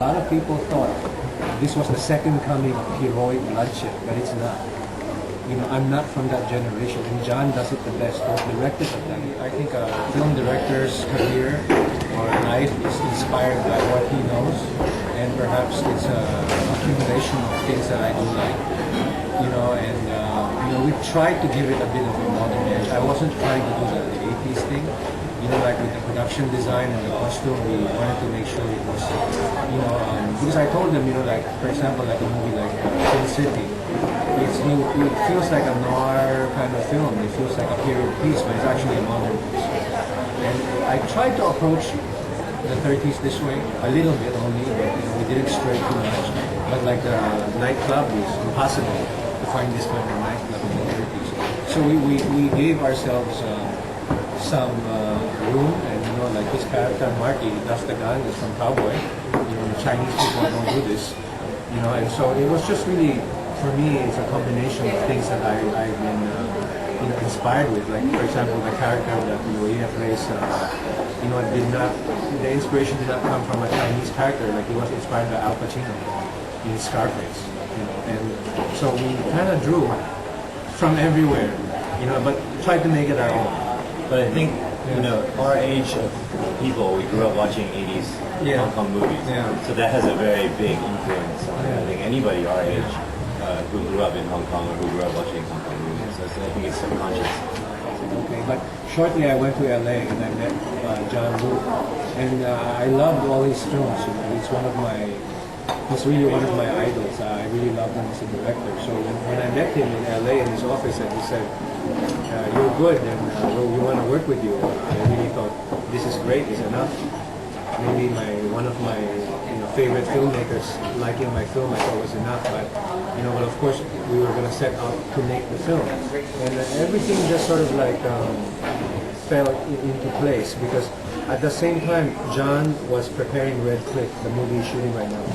A lot of people thought this was the second coming of heroic bloodshed, but it's not. You know, I'm not from that generation, and John does it the best. Those directors have done it. I think a film director's career or life is inspired by what he knows, and perhaps it's a accumulation of things that I do like. You know, and we tried to give it a bit of a modern edge. I wasn't trying to do the 80s thing. You know, like with the production design and the costume, we wanted to make sure it was, because I told them, like, for example, like a movie like Sin City, it feels like a noir kind of film. It feels like a period piece, but it's actually a modern piece. And I tried to approach the 30s this way, a little bit only, but we didn't stray too much. But like the nightclub is impossible to find this kind of nightclub in the 30s. So we gave ourselves some room, and like this character Marty, that's the gun, is from Cowboy. The Chinese people don't do this, and so it was just really, for me, it's a combination of things that I've been inspired with. Like, for example, the character that Luia plays, the inspiration did not come from a Chinese character. Like, he was inspired by Al Pacino in Scarface, and so we kind of drew from everywhere, but tried to make it our own. But I think, our age of people, we grew up watching 80s Hong Kong movies. Yeah. So that has a very big influence on, I think, anybody our age who grew up in Hong Kong or who grew up watching Hong Kong movies. So I think it's subconscious. Okay, but shortly I went to LA and I met John Woo, and I loved all his films. He's really one of my idols. I really loved him as a director. So when I met him in LA in his office, and he said, "You're good, and we want to work with you," I really thought, this is great. It's enough. Maybe one of my favorite filmmakers liking my film, I thought was enough. But of course we were going to set out to make the film, and everything just sort of like fell into place, because at the same time John was preparing Red Cliff, the movie he's shooting right now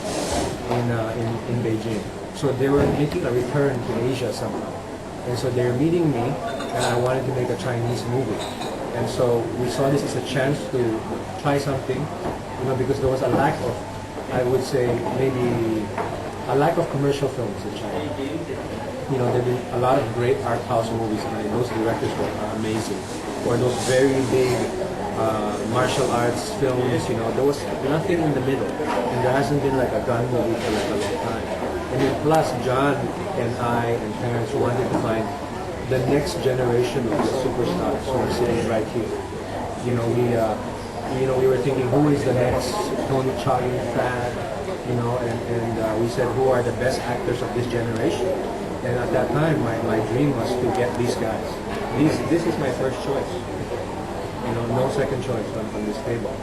in Beijing. So they were making a return to Asia somehow, and so they were meeting me, and I wanted to make a Chinese movie. And so we saw this as a chance to try something, because there was a lack of, I would say, maybe a lack of commercial films in China. There have been a lot of great art house movies, and those directors are amazing. Or those very big martial arts films, there was nothing in the middle. And there hasn't been like a gun movie for like a long time. And then plus, John and I and parents wanted to find the next generation of the superstars who are sitting right here. We were thinking, who is the next Tony Chogging Fat? And we said, who are the best actors of this generation? And at that time, my dream was to get these guys. This is my first choice. No second choice on this table.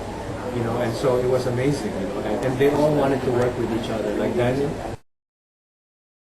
And so it was amazing. And they all wanted to work with each other. Like Daniel.